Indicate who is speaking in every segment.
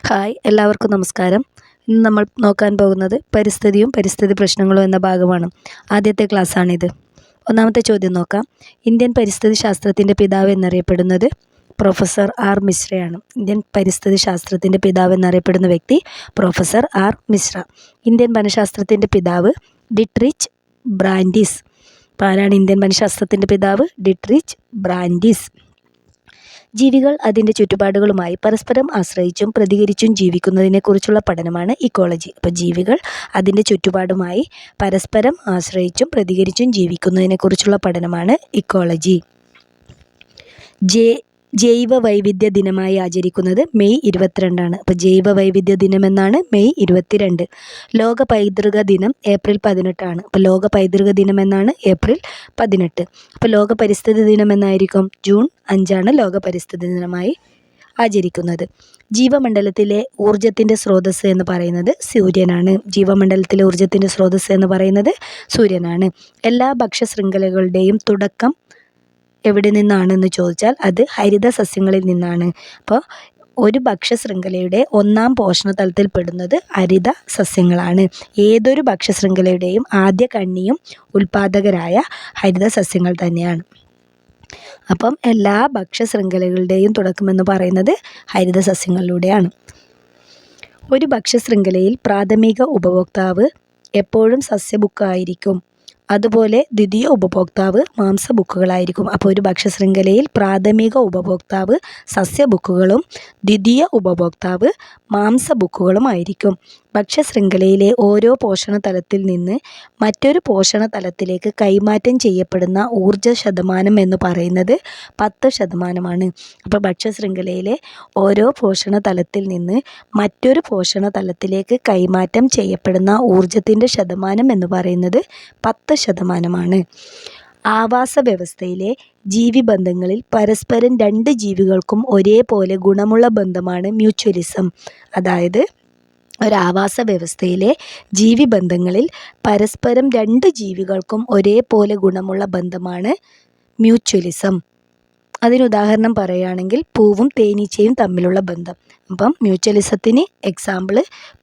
Speaker 1: Hi, എല്ലാവർക്കും നമസ്കാരം. ഇന്ന് നമ്മൾ നോക്കാൻ പോകുന്നത് പരിസ്ഥിതിയും പരിസ്ഥിതി പ്രശ്നങ്ങളും എന്ന ഭാഗമാണ്. ആദ്യത്തെ ക്ലാസ്സാണിത്. ഒന്നാമത്തെ ചോദ്യം നോക്കാം. ഇന്ത്യൻ പരിസ്ഥിതി ശാസ്ത്രത്തിൻ്റെ പിതാവ് എന്നറിയപ്പെടുന്നത് പ്രൊഫസർ ആർ മിശ്രയാണ്. ഇന്ത്യൻ പരിസ്ഥിതി ശാസ്ത്രത്തിൻ്റെ പിതാവ് എന്നറിയപ്പെടുന്ന വ്യക്തി പ്രൊഫസർ ആർ മിശ്ര. ഇന്ത്യൻ വനശാസ്ത്രത്തിൻ്റെ പിതാവ് ഡിട്രിച്ച് ബ്രാൻഡിസ്. ആരാണ് ഇന്ത്യൻ വനശാസ്ത്രത്തിൻ്റെ പിതാവ്? ഡിട്രിച്ച് ബ്രാൻഡിസ്. ജീവികൾ അതിൻ്റെ ചുറ്റുപാടുകളുമായി പരസ്പരം ആശ്രയിച്ചും പ്രതികരിച്ചും ജീവിക്കുന്നതിനെക്കുറിച്ചുള്ള പഠനമാണ് ഇക്കോളജി. അപ്പോൾ ജീവികൾ അതിൻ്റെ ചുറ്റുപാടുമായി പരസ്പരം ആശ്രയിച്ചും പ്രതികരിച്ചും ജീവിക്കുന്നതിനെക്കുറിച്ചുള്ള പഠനമാണ് ഇക്കോളജി. ജൈവ വൈവിധ്യ ദിനമായി ആചരിക്കുന്നത് മെയ് 22. അപ്പോൾ ജൈവ വൈവിധ്യ ദിനമെന്നാണ് മെയ് 22. ലോക പൈതൃക ദിനം ഏപ്രിൽ 18. അപ്പോൾ ലോക പൈതൃക ദിനം എന്നാണ് ഏപ്രിൽ 18. അപ്പോൾ ലോക പരിസ്ഥിതി ദിനം എന്നായിരിക്കും ജൂൺ 5 ലോക പരിസ്ഥിതി ദിനമായി ആചരിക്കുന്നത്. ജീവമണ്ഡലത്തിലെ ഊർജത്തിൻ്റെ സ്രോതസ്സ് എന്ന് പറയുന്നത് സൂര്യനാണ്. ജീവമണ്ഡലത്തിലെ ഊർജത്തിൻ്റെ സ്രോതസ്സ് എന്ന് പറയുന്നത് സൂര്യനാണ്. എല്ലാ ഭക്ഷ്യശൃംഖലകളുടെയും തുടക്കം എവിടെ നിന്നാണെന്ന് ചോദിച്ചാൽ അത് ഹരിത സസ്യങ്ങളിൽ നിന്നാണ്. അപ്പോൾ ഒരു ഭക്ഷ്യശൃംഖലയുടെ ഒന്നാം പോഷണതലത്തിൽ പെടുന്നത് ഹരിത സസ്യങ്ങളാണ്. ഏതൊരു ഭക്ഷ്യശൃംഖലയുടെയും ആദ്യ കണ്ണിയും ഉൽപാദകരായ ഹരിത സസ്യങ്ങൾ തന്നെയാണ്. അപ്പം എല്ലാ ഭക്ഷ്യശൃംഖലകളുടെയും തുടക്കമെന്ന് പറയുന്നത് ഹരിത സസ്യങ്ങളിലൂടെയാണ്. ഒരു ഭക്ഷ്യശൃംഖലയിൽ പ്രാഥമിക ഉപഭോക്താവ് എപ്പോഴും സസ്യഭുക്കായിരിക്കും. അതുപോലെ ദ്വിതീയ ഉപഭോക്താവ് മാംസഭുക്കുകളായിരിക്കും. അപ്പോൾ ഒരു ഭക്ഷ്യശൃംഖലയിൽ പ്രാഥമിക ഉപഭോക്താവ് സസ്യഭുക്കുകളും ദ്വിതീയ ഉപഭോക്താവ് മാംസഭുക്കുകളുമായിരിക്കും. ഭക്ഷ്യശൃംഖലയിലെ ഓരോ പോഷണ തലത്തിൽ നിന്ന് മറ്റൊരു പോഷണ തലത്തിലേക്ക് കൈമാറ്റം ചെയ്യപ്പെടുന്ന ഊർജ ശതമാനം എന്ന് പറയുന്നത് 10%. അപ്പോൾ ഭക്ഷ്യശൃംഖലയിലെ ഓരോ പോഷണ തലത്തിൽ നിന്ന് മറ്റൊരു പോഷണ തലത്തിലേക്ക് കൈമാറ്റം ചെയ്യപ്പെടുന്ന ഊർജത്തിൻ്റെ ശതമാനം എന്ന് പറയുന്നത് 10%. ആവാസ വ്യവസ്ഥയിലെ ജീവിബന്ധങ്ങളിൽ പരസ്പരം രണ്ട് ജീവികൾക്കും ഒരേപോലെ ഗുണമുള്ള ബന്ധമാണ് മ്യൂച്വലിസം. അതായത് ഒരാവാസ വ്യവസ്ഥയിലെ ജീവിബന്ധങ്ങളിൽ പരസ്പരം രണ്ട് ജീവികൾക്കും ഒരേപോലെ ഗുണമുള്ള ബന്ധമാണ് മ്യൂച്വലിസം. അതിനുദാഹരണം പറയുകയാണെങ്കിൽ പൂവും തേനീച്ചയും തമ്മിലുള്ള ബന്ധം. അപ്പം മ്യൂച്വലിസത്തിന് എക്സാമ്പിൾ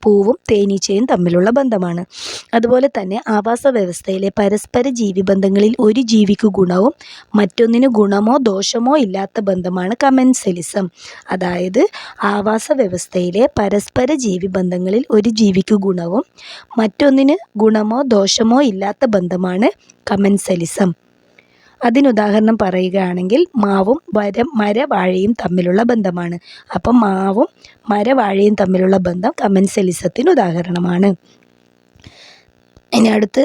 Speaker 1: പൂവും തേനീച്ചയും തമ്മിലുള്ള ബന്ധമാണ്. അതുപോലെ തന്നെ ആവാസ വ്യവസ്ഥയിലെ പരസ്പര ജീവിബന്ധങ്ങളിൽ ഒരു ജീവിക്ക് ഗുണവും മറ്റൊന്നിന് ഗുണമോ ദോഷമോ ഇല്ലാത്ത ബന്ധമാണ് കമൻസലിസം. അതായത് ആവാസ വ്യവസ്ഥയിലെ പരസ്പര ജീവിബന്ധങ്ങളിൽ ഒരു ജീവിക്ക് ഗുണവും മറ്റൊന്നിന് ഗുണമോ ദോഷമോ ഇല്ലാത്ത ബന്ധമാണ് കമൻസലിസം. അതിനുദാഹരണം പറയുകയാണെങ്കിൽ മാവും മരവാഴയും തമ്മിലുള്ള ബന്ധമാണ്. അപ്പം മാവും മരവാഴയും തമ്മിലുള്ള ബന്ധം കമൻസലിസത്തിന് ഉദാഹരണമാണ്. ഇനി അടുത്ത്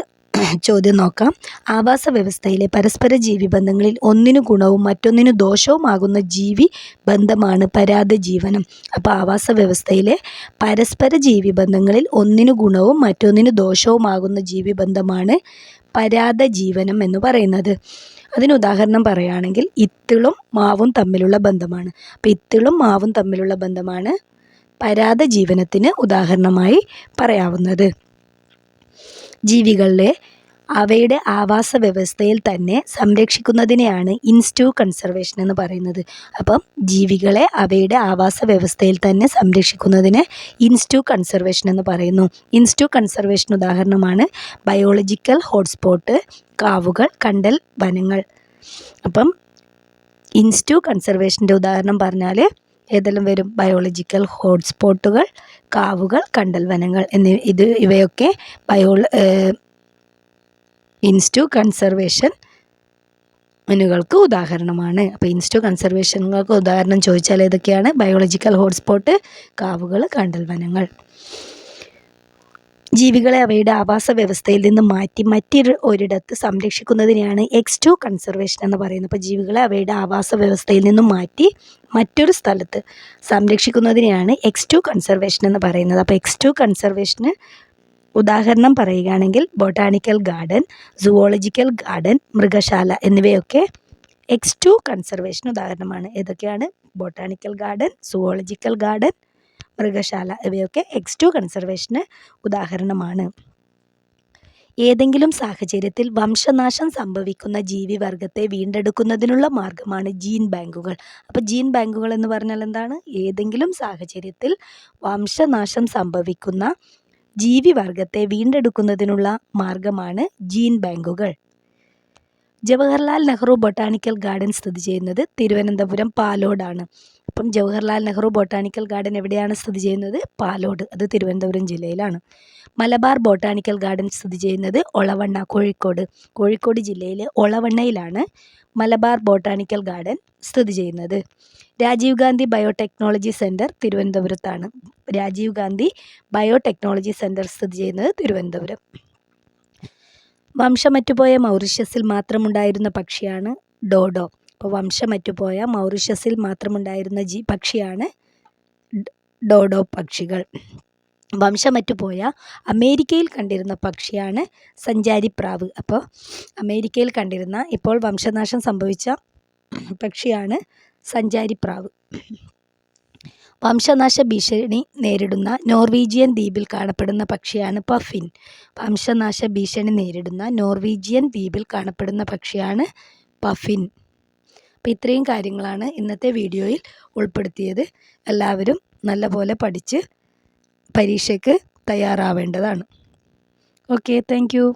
Speaker 1: ചോദ്യം നോക്കാം. ആവാസ വ്യവസ്ഥയിലെ പരസ്പര ജീവിബന്ധങ്ങളിൽ ഒന്നിനു ഗുണവും മറ്റൊന്നിനു ദോഷവുമാകുന്ന ജീവി ബന്ധമാണ് പരാദജീവനം. അപ്പോൾ ആവാസ വ്യവസ്ഥയിലെ പരസ്പര ജീവിബന്ധങ്ങളിൽ ഒന്നിനു ഗുണവും മറ്റൊന്നിനു ദോഷവുമാകുന്ന ജീവിബന്ധമാണ് പരാദജീവനം എന്ന് പറയുന്നത്. അതിനുദാഹരണം പറയുകയാണെങ്കിൽ ഇത്തിളും മാവും തമ്മിലുള്ള ബന്ധമാണ്. അപ്പോൾ ഇത്തിളും മാവും തമ്മിലുള്ള ബന്ധമാണ് പരാദജീവനത്തിന് ഉദാഹരണമായി പറയാവുന്നത്. ജീവികളെ അവയുടെ ആവാസ വ്യവസ്ഥയിൽ തന്നെ സംരക്ഷിക്കുന്നതിനെയാണ് ഇൻസ്റ്റു കൺസർവേഷൻ എന്ന് പറയുന്നത്. അപ്പം ജീവികളെ അവയുടെ ആവാസ വ്യവസ്ഥയിൽ തന്നെ സംരക്ഷിക്കുന്നതിനെ ഇൻസ്റ്റു കൺസർവേഷൻ എന്ന് പറയുന്നു. ഇൻസ്റ്റു കൺസർവേഷൻ ഉദാഹരണമാണ് ബയോളജിക്കൽ ഹോട്ട്സ്പോട്ട്, കാവുകൾ, കണ്ടൽ വനങ്ങൾ. അപ്പം ഇൻസ്റ്റു കൺസർവേഷൻ്റെ ഉദാഹരണം പറഞ്ഞാൽ ഏതെല്ലാം വരും? ബയോളജിക്കൽ ഹോട്ട്സ്പോട്ടുകൾ, കാവുകൾ, കണ്ടൽ വനങ്ങൾ ഇവയൊക്കെ ഇൻസ്റ്റു കൺസർവേഷനുകൾക്ക് ഉദാഹരണമാണ്. അപ്പോൾ ഇൻസ്റ്റു കൺസർവേഷനുകൾക്ക് ഉദാഹരണം ചോദിച്ചാൽ ഏതൊക്കെയാണ്? ബയോളജിക്കൽ ഹോട്ട്സ്പോട്ട്, കാവുകൾ, കണ്ടൽ വനങ്ങൾ. ജീവികളെ അവയുടെ ആവാസ വ്യവസ്ഥയിൽ നിന്ന് മാറ്റി ഒരിടത്ത് സംരക്ഷിക്കുന്നതിനെയാണ് എക്സ്റ്റു കൺസർവേഷൻ എന്ന് പറയുന്നത്. അപ്പോൾ ജീവികളെ അവയുടെ ആവാസ വ്യവസ്ഥയിൽ നിന്നും മാറ്റി മറ്റൊരു സ്ഥലത്ത് സംരക്ഷിക്കുന്നതിനെയാണ് എക്സ്റ്റു കൺസർവേഷൻ എന്ന് പറയുന്നത്. അപ്പോൾ എക്സ്റ്റു കൺസർവേഷന് ഉദാഹരണം പറയുകയാണെങ്കിൽ ബൊട്ടാണിക്കൽ ഗാർഡൻ, സുവോളജിക്കൽ ഗാർഡൻ, മൃഗശാല എന്നിവയൊക്കെ എക്സ്റ്റു കൺസർവേഷൻ ഉദാഹരണമാണ്. ഏതൊക്കെയാണ്? ബൊട്ടാണിക്കൽ ഗാർഡൻ, സുവോളജിക്കൽ ഗാർഡൻ, മൃഗശാല ഇവയൊക്കെ എക്സ്റ്റു കൺസർവേഷന് ഉദാഹരണമാണ്. ഏതെങ്കിലും സാഹചര്യത്തിൽ വംശനാശം സംഭവിക്കുന്ന ജീവിവർഗത്തെ വീണ്ടെടുക്കുന്നതിനുള്ള മാർഗമാണ് ജീൻ ബാങ്കുകൾ. അപ്പോൾ ജീൻ ബാങ്കുകൾ എന്ന് പറഞ്ഞാൽ എന്താണ്? ഏതെങ്കിലും സാഹചര്യത്തിൽ വംശനാശം സംഭവിക്കുന്ന ജീവിവർഗത്തെ വീണ്ടെടുക്കുന്നതിനുള്ള മാർഗമാണ് ജീൻ ബാങ്കുകൾ. ജവഹർലാൽ നെഹ്റു ബൊട്ടാണിക്കൽ ഗാർഡൻ സ്ഥിതി ചെയ്യുന്നത് തിരുവനന്തപുരം പാലോടാണ്. അപ്പം ജവഹർലാൽ നെഹ്റു ബൊട്ടാണിക്കൽ ഗാർഡൻ എവിടെയാണ് സ്ഥിതി ചെയ്യുന്നത്? പാലോട്, അത് തിരുവനന്തപുരം ജില്ലയിലാണ്. മലബാർ ബൊട്ടാണിക്കൽ ഗാർഡൻ സ്ഥിതി ചെയ്യുന്നത് ഒളവണ്ണ, കോഴിക്കോട് ജില്ലയിലെ ഒളവണ്ണയിലാണ് മലബാർ ബൊട്ടാണിക്കൽ ഗാർഡൻ സ്ഥിതി ചെയ്യുന്നത്. രാജീവ് ഗാന്ധി ബയോടെക്നോളജി സെൻറ്റർ തിരുവനന്തപുരത്താണ്. രാജീവ് ഗാന്ധി ബയോടെക്നോളജി സെൻറ്റർ സ്ഥിതി ചെയ്യുന്നത് തിരുവനന്തപുരം. വംശമറ്റുപോയ മൗറീഷ്യസിൽ മാത്രമുണ്ടായിരുന്ന പക്ഷിയാണ് ഡോഡോ. അപ്പോൾ വംശമറ്റുപോയ മൗറീഷ്യസിൽ മാത്രമുണ്ടായിരുന്ന പക്ഷിയാണ് ഡോഡോ പക്ഷികൾ. വംശമറ്റുപോയ അമേരിക്കയിൽ കണ്ടിരുന്ന പക്ഷിയാണ് സഞ്ചാരിപ്രാവ്. അപ്പോൾ അമേരിക്കയിൽ കണ്ടിരുന്ന, ഇപ്പോൾ വംശനാശം സംഭവിച്ച പക്ഷിയാണ് സഞ്ചാരിപ്രാവ്. വംശനാശ ഭീഷണി നേരിടുന്ന നോർവീജിയൻ ദ്വീപിൽ കാണപ്പെടുന്ന പക്ഷിയാണ് പഫിൻ. വംശനാശ ഭീഷണി നേരിടുന്ന നോർവീജിയൻ ദ്വീപിൽ കാണപ്പെടുന്ന പക്ഷിയാണ് പഫിൻ. അപ്പോൾ ഇത്രയും കാര്യങ്ങളാണ് ഇന്നത്തെ വീഡിയോയിൽ ഉൾപ്പെടുത്തിയത്. എല്ലാവരും നല്ലപോലെ പഠിച്ച് പരീക്ഷയ്ക്ക് തയ്യാറാവേണ്ടതാണ്. Okay, thank you.